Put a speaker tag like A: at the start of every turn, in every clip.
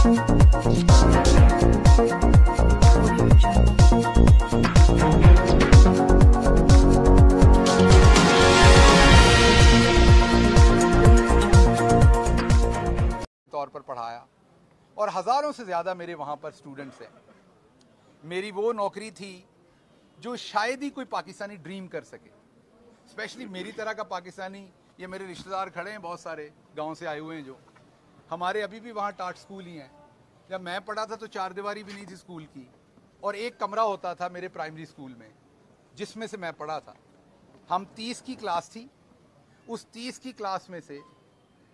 A: तौर पर पढ़ाया और हज़ारों से ज़्यादा मेरे वहाँ पर स्टूडेंट्स हैं। मेरी वो नौकरी थी जो शायद ही कोई पाकिस्तानी ड्रीम कर सके, स्पेशली मेरी तरह का पाकिस्तानी। ये मेरे रिश्तेदार खड़े हैं, बहुत सारे गांव से आए हुए हैं, जो हमारे अभी भी वहाँ टाट स्कूल ही हैं। जब मैं पढ़ा था तो चार दीवारी भी नहीं थी स्कूल की, और एक कमरा होता था मेरे प्राइमरी स्कूल में जिसमें से मैं पढ़ा था। हम 30 की क्लास थी, उस 30 की क्लास में से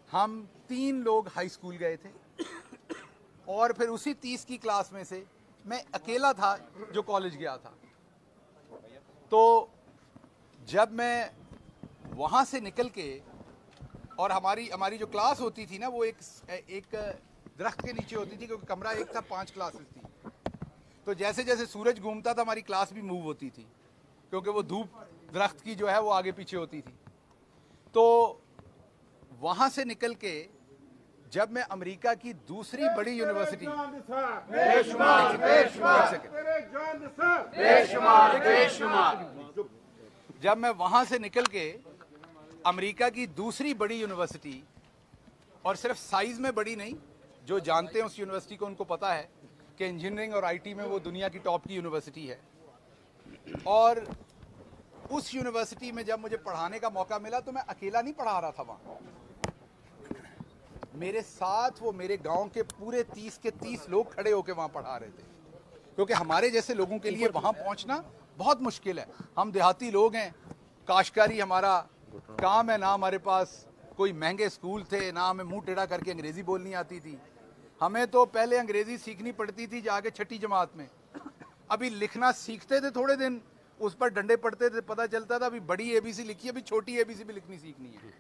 A: हम 3 लोग हाई स्कूल गए थे, और फिर उसी 30 की क्लास में से मैं अकेला था जो कॉलेज गया था। तो जब मैं वहाँ से निकल के, और हमारी जो क्लास होती थी ना, वो एक दरख्त के नीचे होती थी, क्योंकि कमरा एक था, 5 क्लासेस थी। तो जैसे जैसे सूरज घूमता था हमारी क्लास भी मूव होती थी, क्योंकि वो धूप दरख्त की जो है वो आगे पीछे होती थी। तो वहाँ से निकल के जब मैं अमेरिका की दूसरी बड़ी यूनिवर्सिटी, जब मैं वहाँ से निकल के अमेरिका की दूसरी बड़ी यूनिवर्सिटी, और सिर्फ साइज में बड़ी नहीं, जो जानते हैं उस यूनिवर्सिटी को उनको पता है कि इंजीनियरिंग और आईटी में वो दुनिया की टॉप की यूनिवर्सिटी है। और उस यूनिवर्सिटी में जब मुझे पढ़ाने का मौका मिला तो मैं अकेला नहीं पढ़ा रहा था वहाँ, मेरे साथ वो मेरे गांव के पूरे 30 के 30 लोग खड़े होकर वहाँ पढ़ा रहे थे, क्योंकि हमारे जैसे लोगों के लिए वहाँ पहुँचना बहुत मुश्किल है। हम देहाती लोग हैं, काश्तकारी हमारा काम है, ना हमारे पास कोई महंगे स्कूल थे, ना हमें मुंह टेढ़ा करके अंग्रेज़ी बोलनी आती थी। हमें तो पहले अंग्रेज़ी सीखनी पड़ती थी जाके 6ठी जमात में। अभी लिखना सीखते थे थोड़े दिन, उस पर डंडे पड़ते थे, पता चलता था अभी बड़ी ABC लिखी है, अभी छोटी ABC भी लिखनी सीखनी है।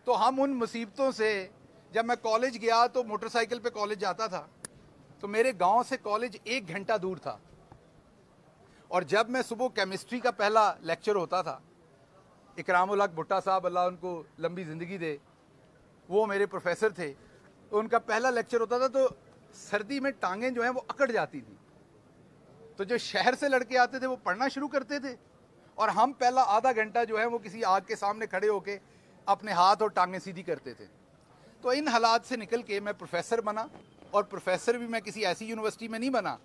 A: तो हम उन मुसीबतों से, जब मैं कॉलेज गया तो मोटरसाइकिल पे कॉलेज जाता था, तो मेरे गांव से कॉलेज 1 घंटा दूर था। और जब मैं सुबह केमिस्ट्री का पहला लेक्चर होता था, इकरामुल हक भुट्टा साहब, अल्लाह उनको लंबी ज़िंदगी दे, वो मेरे प्रोफेसर थे, तो उनका पहला लेक्चर होता था तो सर्दी में टांगें जो हैं वो अकड़ जाती थी। तो जो शहर से लड़के आते थे वो पढ़ना शुरू करते थे, और हम पहला आधा घंटा जो है वो किसी आग के सामने खड़े होके अपने हाथ और टांगें सीधी करते थे। तो इन हालात से निकल के मैं प्रोफेसर बना, और प्रोफेसर भी मैं किसी ऐसी यूनिवर्सिटी में नहीं बना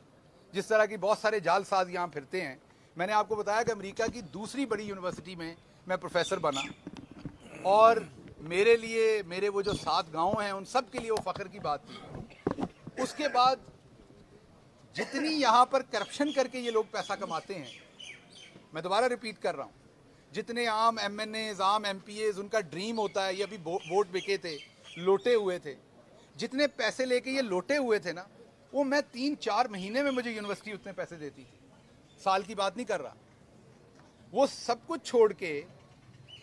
A: जिस तरह की बहुत सारे जालसाज यहाँ फिरते हैं। मैंने आपको बताया कि अमेरिका की दूसरी बड़ी यूनिवर्सिटी में मैं प्रोफेसर बना, और मेरे लिए, मेरे वो जो 7 गांव हैं उन सब के लिए वो फ़ख्र की बात थी। उसके बाद जितनी यहाँ पर करप्शन करके ये लोग पैसा कमाते हैं, मैं दोबारा रिपीट कर रहा हूँ, जितने आम MNAs, आम MPAs, उनका ड्रीम होता है, ये अभी वोट बिके थे, लोटे हुए थे, जितने पैसे लेके ये लोटे हुए थे ना, वो मैं 3-4 महीने में मुझे यूनिवर्सिटी उतने पैसे देती थी, साल की बात नहीं कर रहा। वो सब कुछ छोड़ के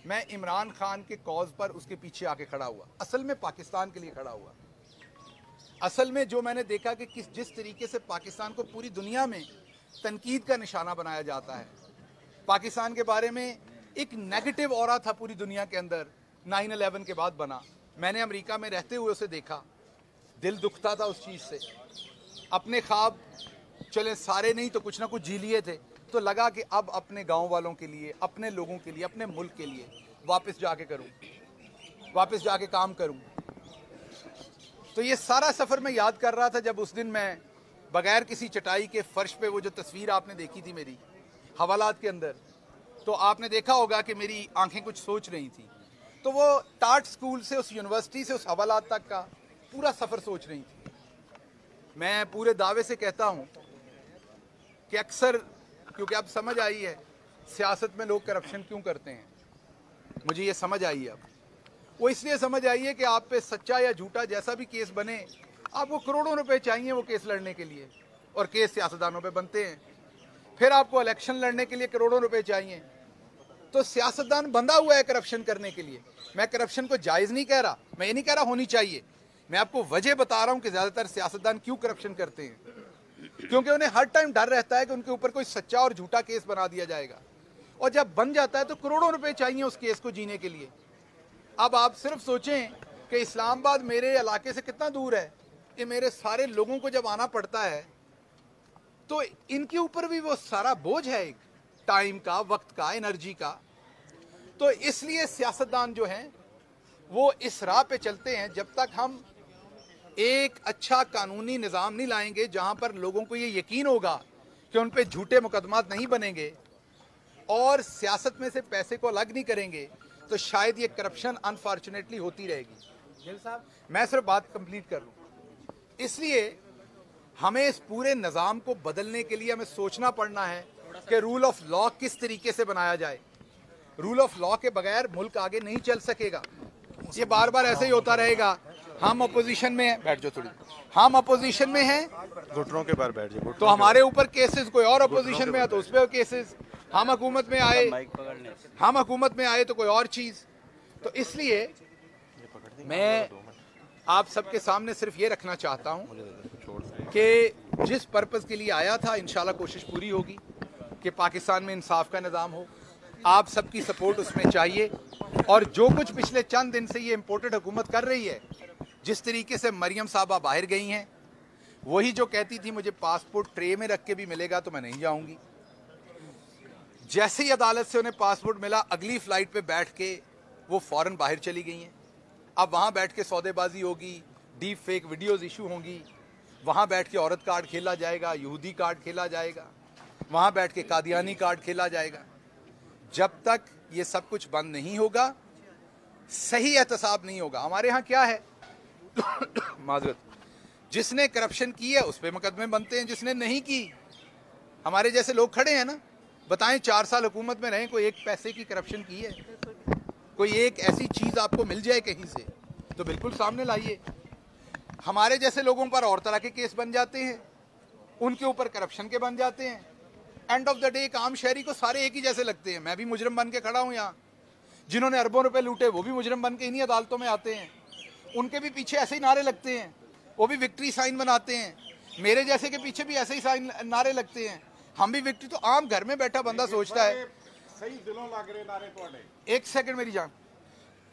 A: मैं इमरान खान के कॉज पर उसके पीछे आके खड़ा हुआ, असल में पाकिस्तान के लिए खड़ा हुआ। असल में जो मैंने देखा कि जिस तरीके से पाकिस्तान को पूरी दुनिया में तनकीद का निशाना बनाया जाता है, पाकिस्तान के बारे में एक नेगेटिव ऑरा था पूरी दुनिया के अंदर, 9/11 के बाद बना। मैंने अमेरिका में रहते हुए उसे देखा, दिल दुखता था उस चीज़ से। अपने ख्वाब चले सारे नहीं तो कुछ ना कुछ जी लिए थे, तो लगा कि अब अपने गांव वालों के लिए, अपने लोगों के लिए, अपने मुल्क के लिए वापस जाके करूं, वापस जाके काम करूं। तो ये सारा सफ़र मैं याद कर रहा था जब उस दिन मैं बगैर किसी चटाई के फर्श पे, वो जो तस्वीर आपने देखी थी मेरी हवालात के अंदर, तो आपने देखा होगा कि मेरी आंखें कुछ सोच रही थी। तो वो टाट स्कूल से, उस यूनिवर्सिटी से उस हवालात तक का पूरा सफ़र सोच रही थी। मैं पूरे दावे से कहता हूँ कि अक्सर, क्योंकि अब समझ आई है सियासत में लोग करप्शन क्यों करते हैं, मुझे ये समझ आई है। अब वो इसलिए समझ आई है कि आप पे सच्चा या झूठा जैसा भी केस बने, आपको करोड़ों रुपए चाहिए वो केस लड़ने के लिए, और केस सियासतदानों पे बनते हैं। फिर आपको इलेक्शन लड़ने के लिए करोड़ों रुपए चाहिए, तो सियासतदान बंधा हुआ है करप्शन करने के लिए। मैं करप्शन को जायज़ नहीं कह रहा, मैं ये नहीं कह रहा होनी चाहिए, मैं आपको वजह बता रहा हूँ कि ज़्यादातर सियासतदान क्यों करप्शन करते हैं, क्योंकि उन्हें हर टाइम डर रहता है कि उनके ऊपर कोई सच्चा और झूठा केस बना दिया जाएगा, और जब बन जाता है तो करोड़ों रुपए चाहिए उस केस को जीने के लिए। अब आप सिर्फ सोचें कि इस्लामाबाद मेरे इलाके से कितना दूर है, ये मेरे सारे लोगों को जब आना पड़ता है तो इनके ऊपर भी वो सारा बोझ है, एक टाइम का, वक्त का, एनर्जी का। तो इसलिए सियासतदान जो हैं वो इस राह पे चलते हैं, जब तक हम एक अच्छा कानूनी निज़ाम नहीं लाएंगे जहां पर लोगों को ये यकीन होगा कि उन पे झूठे मुकदमात नहीं बनेंगे और सियासत में से पैसे को अलग नहीं करेंगे, तो शायद ये करप्शन अनफॉर्चुनेटली होती रहेगी। मैं सिर्फ बात कंप्लीट कर लूं, इसलिए हमें इस पूरे निज़ाम को बदलने के लिए हमें सोचना पड़ना है कि रूल ऑफ लॉ किस तरीके से बनाया जाए। रूल ऑफ लॉ के बगैर मुल्क आगे नहीं चल सकेगा। ये बार बार ऐसे ही होता रहेगा। हम अपोजिशन में हैं, बैठ जाओ थोड़ी, हम अपोजिशन में हैं,
B: घुटनों के बार बैठ जाओ,
A: तो हमारे ऊपर केसेस, कोई और अपोजिशन में है तो उस पर केसेस, हम हुकूमत में आए तो कोई और चीज। तो इसलिए मैं आप सबके सामने सिर्फ ये रखना चाहता हूं कि जिस पर्पस के लिए आया था, इंशाल्लाह कोशिश पूरी होगी कि पाकिस्तान में इंसाफ का निज़ाम हो। आप सबकी सपोर्ट उसमें चाहिए। और जो कुछ पिछले चंद दिन से ये इम्पोर्टेड हुकूमत कर रही है, जिस तरीके से मरियम साहबा बाहर गई हैं, वही जो कहती थी मुझे पासपोर्ट ट्रे में रख के भी मिलेगा तो मैं नहीं जाऊंगी, जैसे ही अदालत से उन्हें पासपोर्ट मिला अगली फ्लाइट पे बैठ के वो फौरन बाहर चली गई हैं। अब वहाँ बैठ के सौदेबाजी होगी, डीप फेक वीडियोज़ इशू होंगी, वहाँ बैठ के औरत कार्ड खेला जाएगा, यहूदी कार्ड खेला जाएगा, वहाँ बैठ के कादियानी कार्ड खेला जाएगा। जब तक ये सब कुछ बंद नहीं होगा, सही एहतसाब नहीं होगा। हमारे यहाँ क्या है माजरत, जिसने करप्शन की है उस पर मुकदमे बनते हैं, जिसने नहीं की, हमारे जैसे लोग खड़े हैं ना, बताएं 4 साल हुकूमत में रहें, कोई एक पैसे की करप्शन की है? कोई एक ऐसी चीज़ आपको मिल जाए कहीं से तो बिल्कुल सामने लाइए। हमारे जैसे लोगों पर और तरह के केस बन जाते हैं, उनके ऊपर करप्शन के बन जाते हैं। एंड ऑफ द डे एक आम शहरी को सारे एक ही जैसे लगते हैं। मैं भी मुजरिम बन के खड़ा हूँ यहाँ, जिन्होंने अरबों रुपए लूटे वो भी मुजरिम बन के इन्हीं अदालतों में आते हैं। उनके भी पीछे ऐसे ही नारे लगते हैं, वो भी विक्ट्री साइन बनाते हैं। मेरे जैसे के पीछे भी ऐसे ही साइन नारे लगते हैं, हम भी विक्ट्री। तो आम घर में बैठा बंदा सोचता है,
C: सही दिलों लग रहे नारे तुहाडे।
A: एक सेकंड मेरी जान,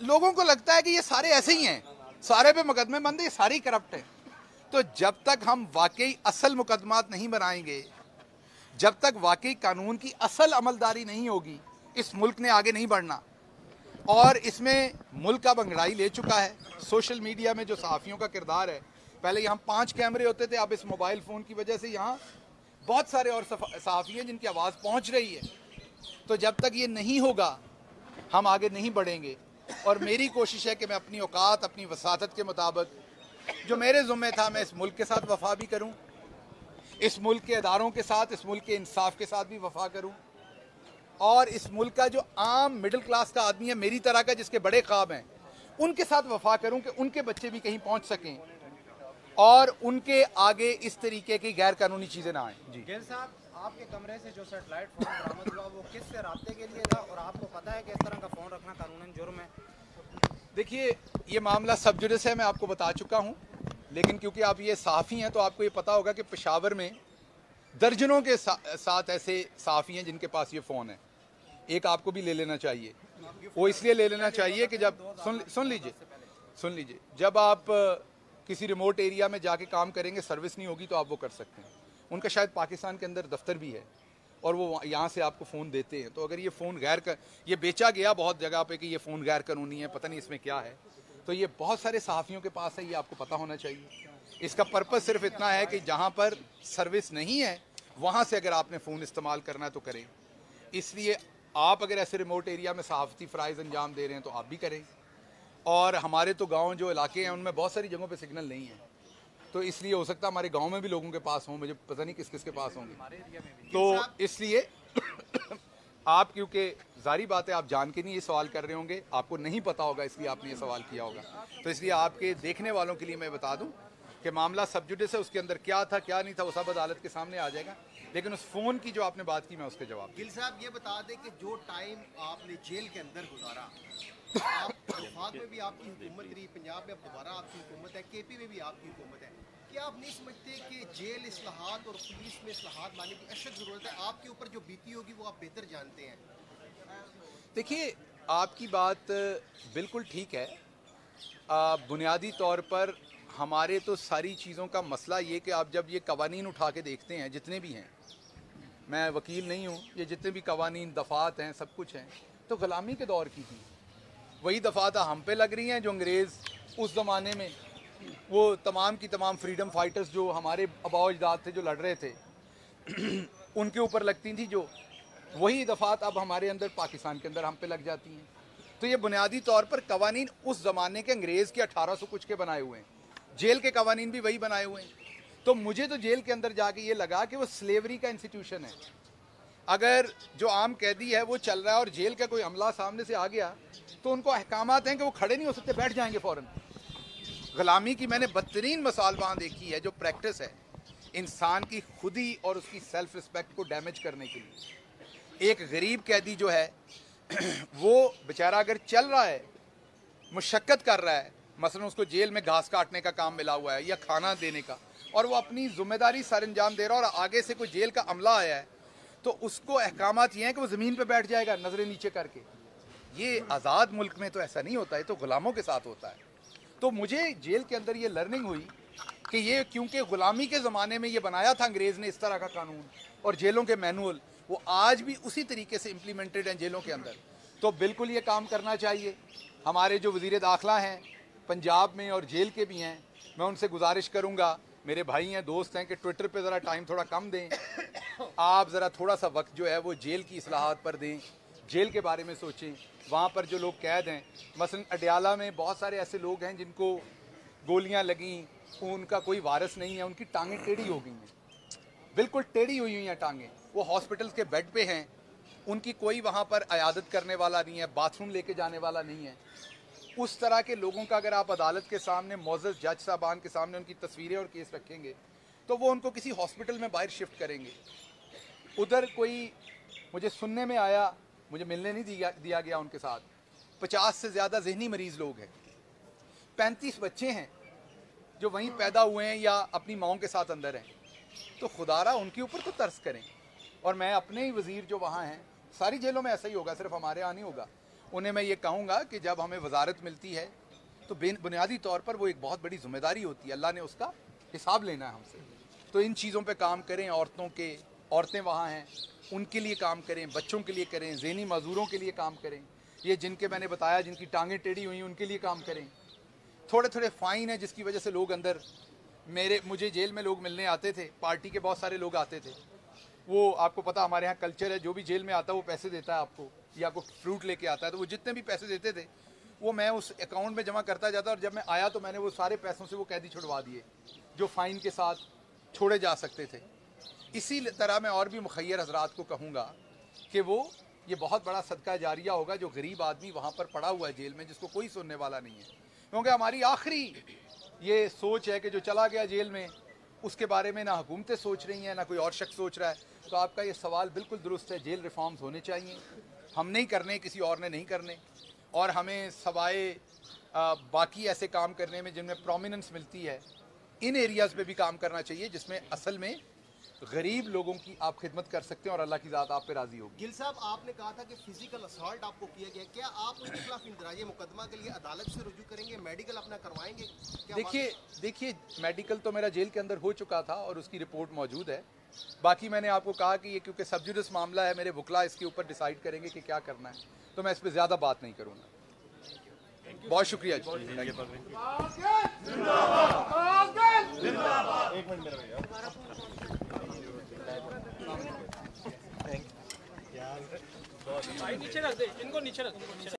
A: लोगों को लगता है कि ये सारे ऐसे ही हैं, सारे पे मुकदमे बंद है, ये सारे करप्ट हैं। तो जब तक हम वाकई असल मुकदमात नहीं बनाएंगे, जब तक वाकई कानून की असल अमलदारी नहीं होगी, इस मुल्क ने आगे नहीं बढ़ना। और इसमें मुल्क अब अंगड़ाई ले चुका है। सोशल मीडिया में जो सहाफ़ियों का किरदार है, पहले यहाँ 5 कैमरे होते थे, अब इस मोबाइल फ़ोन की वजह से यहाँ बहुत सारे और सहाफ़ी हैं जिनकी आवाज़ पहुँच रही है। तो जब तक ये नहीं होगा हम आगे नहीं बढ़ेंगे। और मेरी कोशिश है कि मैं अपनी औकात, अपनी वसातत के मुताबिक जो मेरे ज़ुम्मे था, मैं इस मुल्क के साथ वफा भी करूँ, इस मुल्क के इदारों के साथ, इस मुल्क के इंसाफ के साथ भी वफा करूँ, और इस मुल्क का जो आम मिडिल क्लास का आदमी है, मेरी तरह का, जिसके बड़े ख्वाब हैं, उनके साथ वफा करूँ कि उनके बच्चे भी कहीं पहुँच सकें और उनके आगे इस तरीके की गैर कानूनी चीज़ें ना आएँ। जी
D: गिल साहब, आपके कमरे से जो सेटेलाइट फ़ोन बरामद हुआ वो किससे राब्ते के लिए था, और आपको पता है कि इस तरह का फ़ोन रखना कानूनन जुर्म है?
A: देखिए, ये मामला सब जुडिस है, मैं आपको बता चुका हूँ, लेकिन क्योंकि आप ये सहाफ़ी हैं तो आपको ये पता होगा कि पेशावर में दर्जनों के साथ ऐसे सहाफ़ी हैं जिनके पास ये फ़ोन है। एक आपको भी ले लेना चाहिए। वो इसलिए ले लेना चाहिए कि जब सुन लीजिए, जब आप किसी रिमोट एरिया में जाके काम करेंगे, सर्विस नहीं होगी तो आप वो कर सकते हैं। उनका शायद पाकिस्तान के अंदर दफ्तर भी है और वो यहाँ से आपको फ़ोन देते हैं। तो अगर ये फ़ोन ये बेचा गया बहुत जगह पे कि ये फ़ोन गैर कानूनी है, पता नहीं इसमें क्या है, तो ये बहुत सारे सहाफ़ियों के पास है, ये आपको पता होना चाहिए। इसका पर्पस सिर्फ इतना है कि जहाँ पर सर्विस नहीं है वहाँ से अगर आपने फ़ोन इस्तेमाल करना है तो करें। इसलिए आप अगर ऐसे रिमोट एरिया में सहाफ़ती फ़राइज़ अंजाम दे रहे हैं तो आप भी करें। और हमारे तो गांव जो इलाके हैं उनमें बहुत सारी जगहों पे सिग्नल नहीं है, तो इसलिए हो सकता है हमारे गांव में भी लोगों के पास हों, मुझे पता नहीं किस किस के पास होंगे। तो इसलिए आप, क्योंकि जारी बात है आप जान के नहीं ये सवाल कर रहे होंगे, आपको नहीं पता होगा इसलिए आपने ये सवाल किया होगा, तो इसलिए आपके देखने वालों के लिए मैं बता दूं कि मामला सब जुडिस है। उसके अंदर क्या था क्या नहीं था वो सब अदालत के सामने आ जाएगा, लेकिन उस फ़ोन की जो आपने बात की मैं उसके जवाब।
E: गिल साहब, ये बता दें कि जो टाइम आपने जेल के अंदर गुजारा, आप वफाक में भी आपकी हुकूमत रही, पंजाब में अब दोबारा आपकी हुकूमत है, केपी में भी आपकी हुकूमत है, क्या आप नहीं समझते कि जेल इस्लाहात और पुलिस में इस्लाहात लाने की अशद ज़रूरत है? आपके ऊपर जो बीती होगी वो आप बेहतर जानते हैं।
A: देखिए, आपकी बात बिल्कुल ठीक है। बुनियादी तौर पर हमारे तो सारी चीज़ों का मसला ये कि आप जब ये कवानीन उठा के देखते हैं, जितने भी हैं, मैं वकील नहीं हूँ, ये जितने भी कवानीन दफ़ात हैं, सब कुछ हैं, तो ग़ुलामी के दौर की थी। वही दफ़ात हम पे लग रही हैं जो अंग्रेज़ उस ज़माने में, वो तमाम की तमाम फ्रीडम फाइटर्स जो हमारे आबा अजदाद थे जो लड़ रहे थे उनके ऊपर लगती थी, जो वही दफ़ात अब हमारे अंदर पाकिस्तान के अंदर हम पे लग जाती हैं। तो ये बुनियादी तौर पर कवानीन उस ज़माने के अंग्रेज़ के 1800 कुछ के बनाए हुए हैं, जेल के कवानीन भी वही बनाए हुए हैं। तो मुझे तो जेल के अंदर जाके ये लगा कि वो स्लेवरी का इंस्टीट्यूशन है। अगर जो आम कैदी है वो चल रहा है और जेल का कोई अमला सामने से आ गया तो उनको अहकामात हैं कि वो खड़े नहीं हो सकते, बैठ जाएंगे फ़ौरन। ग़ुलामी की मैंने बदतरीन मिसाल वहाँ देखी है, जो प्रैक्टिस है इंसान की खुदी और उसकी सेल्फ रिस्पेक्ट को डैमेज करने के लिए। एक गरीब कैदी जो है वो बेचारा अगर चल रहा है, मुशक्क़त कर रहा है, मसलन उसको जेल में घास काटने का काम मिला हुआ है या खाना देने का, और वो अपनी ज़िम्मेदारी सर अंजाम दे रहा है, और आगे से कोई जेल का अमला आया है तो उसको अहकामात ये हैं कि वो ज़मीन पे बैठ जाएगा नज़रें नीचे करके। ये आज़ाद मुल्क में तो ऐसा नहीं होता है, तो ग़ुलामों के साथ होता है। तो मुझे जेल के अंदर ये लर्निंग हुई कि ये क्योंकि ग़ुलामी के ज़माने में ये बनाया था अंग्रेज़ ने इस तरह का कानून, और जेलों के मैनुअल वो आज भी उसी तरीके से इम्प्लीमेंटेड हैं जेलों के अंदर। तो बिल्कुल ये काम करना चाहिए। हमारे जो वज़ीर दाखिला हैं पंजाब में और जेल के भी हैं, मैं उनसे गुजारिश करूँगा, मेरे भाई हैं, दोस्त हैं, कि ट्विटर पे ज़रा टाइम थोड़ा कम दें, आप ज़रा थोड़ा सा वक्त जो है वो जेल की इस्लाहात पर दें, जेल के बारे में सोचें। वहाँ पर जो लोग कैद हैं, मसलन अडयाला में बहुत सारे ऐसे लोग हैं जिनको गोलियाँ लगीं, उनका कोई वारिस नहीं है, उनकी टांगें टेढ़ी हो गई हैं, बिल्कुल टेढ़ी हुई हैं टांगें, वो हॉस्पिटल्स के बेड पे हैं, उनकी कोई वहाँ पर अयादत करने वाला नहीं है, बाथरूम लेके जाने वाला नहीं है। उस तरह के लोगों का अगर आप अदालत के सामने मोअज़्ज़ज़ जज साहबान के सामने उनकी तस्वीरें और केस रखेंगे तो वो उनको किसी हॉस्पिटल में बाहर शिफ्ट करेंगे। उधर कोई, मुझे सुनने में आया, मुझे मिलने नहीं दिया गया उनके साथ, 50 से ज़्यादा जहनी मरीज़ लोग हैं, 35 बच्चे हैं जो वहीं पैदा हुए हैं या अपनी माओं के साथ अंदर हैं। तो खुदारा उनके ऊपर तो तरस करें। और मैं अपने ही वज़ीर जो वहाँ हैं, सारी जेलों में ऐसा ही होगा, सिर्फ हमारे यहाँ नहीं होगा, उन्हें मैं ये कहूँगा कि जब हमें वजारत मिलती है तो बुनियादी तौर पर वो एक बहुत बड़ी ज़िम्मेदारी होती है, अल्लाह ने उसका हिसाब लेना है हमसे। तो इन चीज़ों पे काम करें, औरतें वहाँ हैं उनके लिए काम करें, बच्चों के लिए करें, ज़हनी मज़दूरों के लिए काम करें, ये जिनके मैंने बताया जिनकी टांगें टेढ़ी हुई उनके लिए काम करें। थोड़े थोड़े फ़ाइन है जिसकी वजह से लोग अंदर, मुझे जेल में लोग मिलने आते थे, पार्टी के बहुत सारे लोग आते थे, वो आपको पता हमारे यहाँ कल्चर है, जो भी जेल में आता है वो पैसे देता है आपको, या आपको फ्रूट लेके आता है, तो वो जितने भी पैसे देते थे वो मैं उस अकाउंट में जमा करता जाता, और जब मैं आया तो मैंने वो सारे पैसों से वो कैदी छुड़वा दिए जो फ़ाइन के साथ छोड़े जा सकते थे। इसी तरह मैं और भी मुखय्यर हजरात को कहूँगा कि वो ये बहुत बड़ा सदका जारिया होगा जो गरीब आदमी वहाँ पर पड़ा हुआ है जेल में, जिसको कोई सुनने वाला नहीं है, क्योंकि हमारी आखिरी ये सोच है कि जो चला गया जेल में उसके बारे में ना हुकूमतें सोच रही हैं ना कोई और शख्स सोच रहा है। तो आपका ये सवाल बिल्कुल दुरुस्त है, जेल रिफॉर्म्स होने चाहिए, हम नहीं करने, किसी और ने नहीं करने, और हमें सवाए बाकी ऐसे काम करने में जिनमें प्रोमिनेंस मिलती है, इन एरियाज़ पे भी काम करना चाहिए जिसमें असल में गरीब लोगों की आप खिदमत कर सकते हैं और अल्लाह की ज़ात आप पे राज़ी होगी।
E: गिल साहब, आपने कहा था कि फिजिकल असॉल्ट आपको किया गया, क्या आप उनके खिलाफ इंदराजे मुकदमा के लिए अदालत से रुजू करेंगे, मेडिकल अपना करवाएंगे?
A: देखिए मेडिकल तो मेरा जेल के अंदर हो चुका था और उसकी रिपोर्ट मौजूद है। बाकी मैंने आपको कहा कि ये क्योंकि सब जुडिस मामला है, मेरे वकला इसके ऊपर डिसाइड करेंगे कि क्या करना है, तो मैं इस पर ज़्यादा बात नहीं करूँगा। बहुत शुक्रिया जी।
F: नीचे रख दे, इनको नीचे रख दे।